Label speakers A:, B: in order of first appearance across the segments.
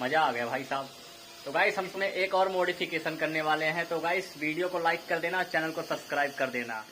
A: मजा आ गया भाई साहब। तो गाइस हम इसमें एक और मॉडिफिकेशन करने वाले हैं, तो गाइस वीडियो को लाइक कर देना, चैनल को सब्सक्राइब कर देना।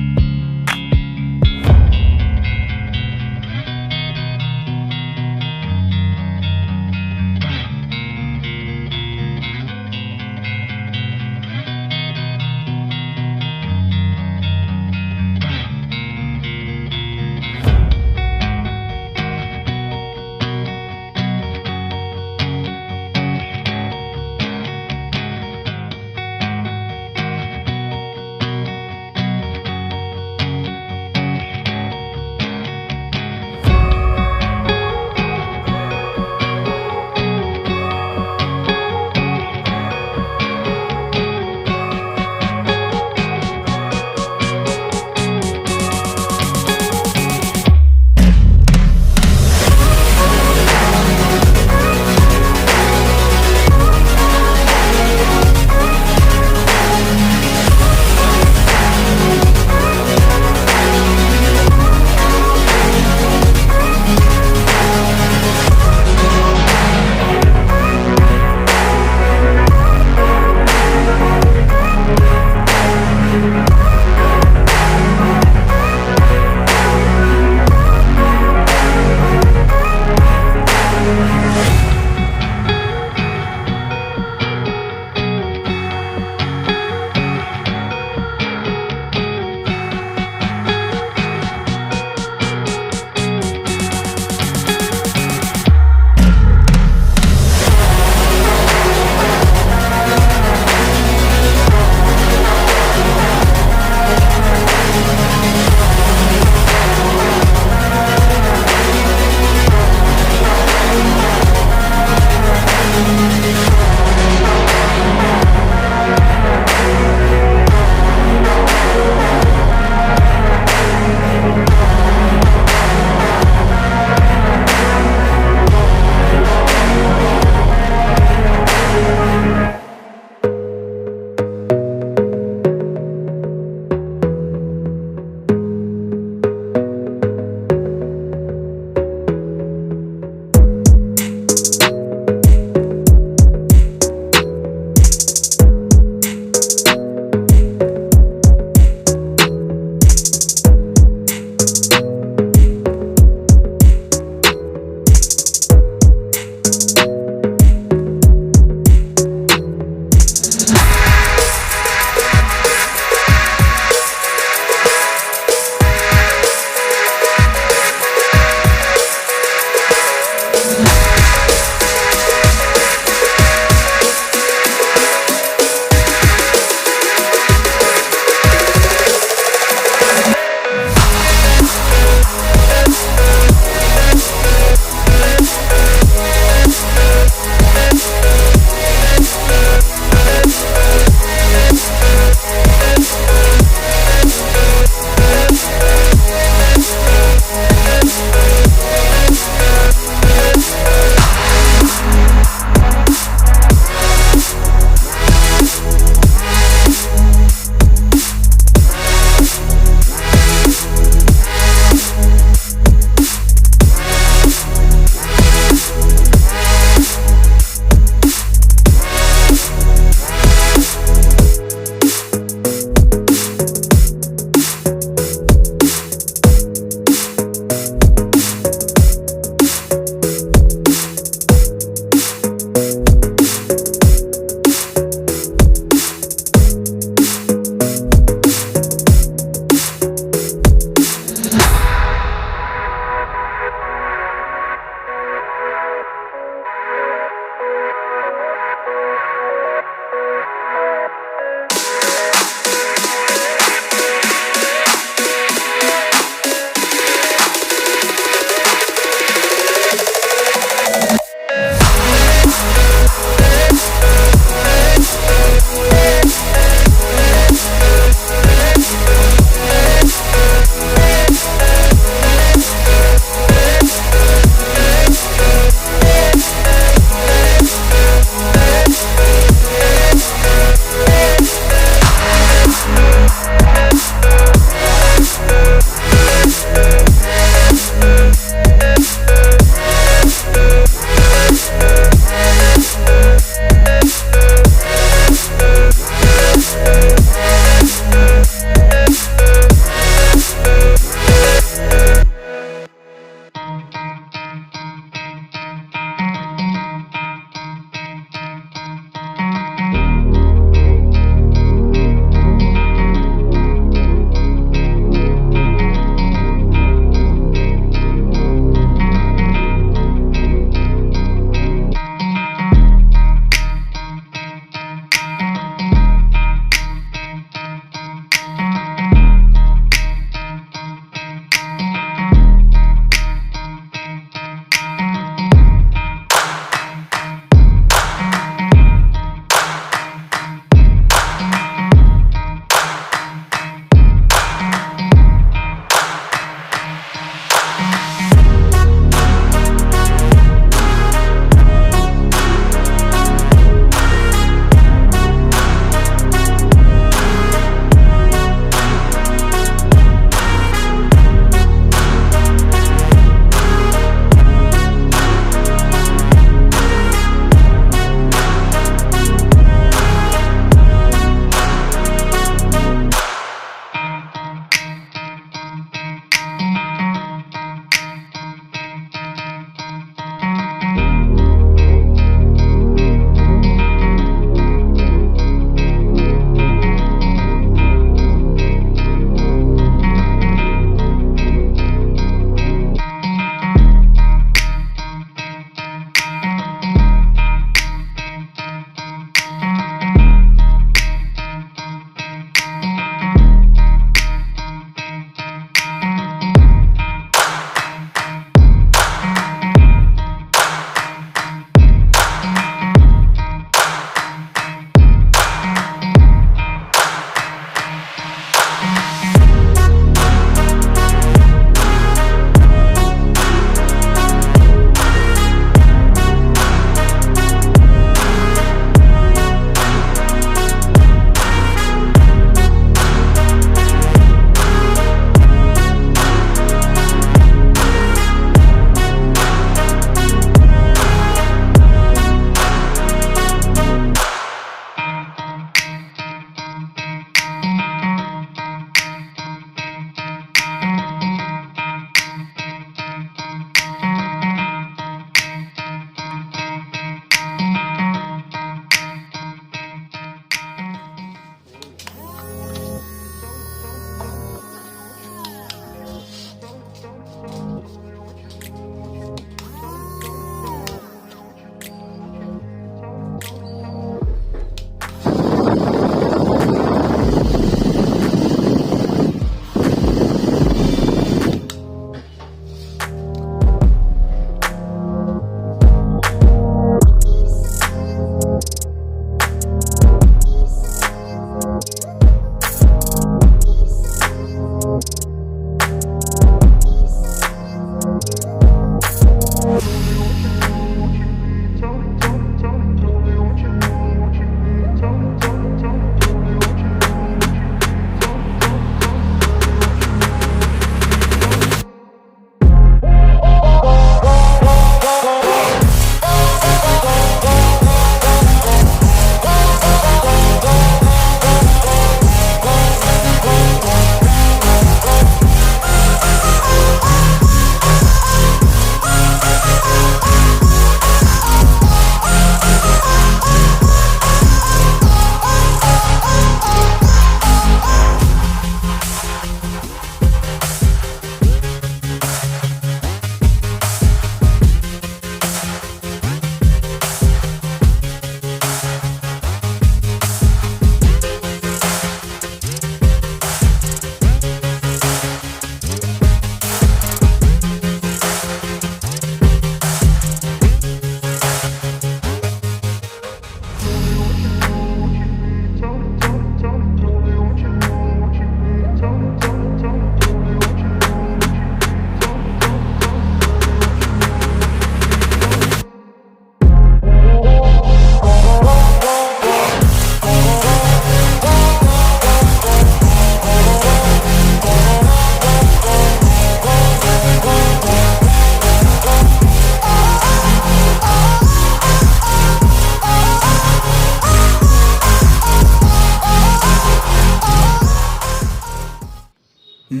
B: Let's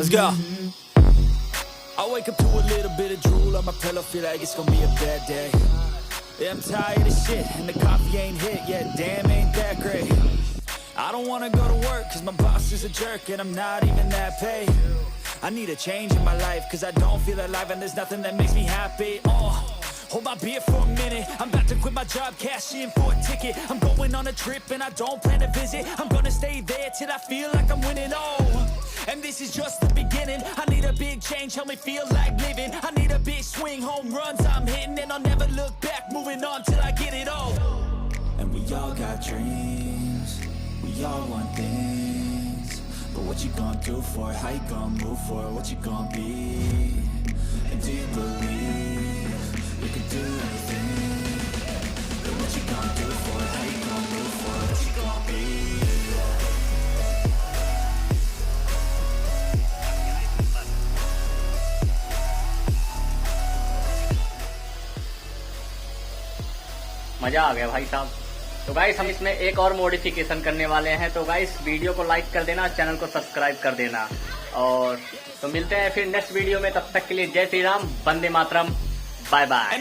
B: go. I wake up to a little bit of drool on my pillow, feel like it's gonna be a bad day. Yeah, I'm tired of shit, and the coffee ain't hit yet, damn ain't that great. I don't wanna go to work, cause my boss is a jerk, and I'm not even that paid. I need a change in my life, cause I don't feel alive, and there's nothing that makes me happy. Hold my beer for a minute, I'm about to quit my job, cash in for a ticket. I'm going on a trip, and I don't plan to visit. I'm gonna stay there till I feel like I'm winning, and this is just the beginning. I need a big change, help me feel like living. I need a big swing, home runs I'm hitting, and I'll never look back, moving on till I get it all. And we all got dreams, we all want things, but what you gonna do for it? How you gonna move for it? What you gonna be? And do you believe you can do anything? But what you gonna do for it? How you gonna move for it? What you gonna be?
A: मजा आ गया भाई साहब। तो guys हम इसमें एक और modification करने वाले हैं। तो गाइस वीडियो को लाइक कर देना, चैनल को सब्सक्राइब कर देना, और तो मिलते हैं फिर नेक्स्ट वीडियो में। तब तक के लिए जय श्री राम, वंदे मातरम, बाय बाय।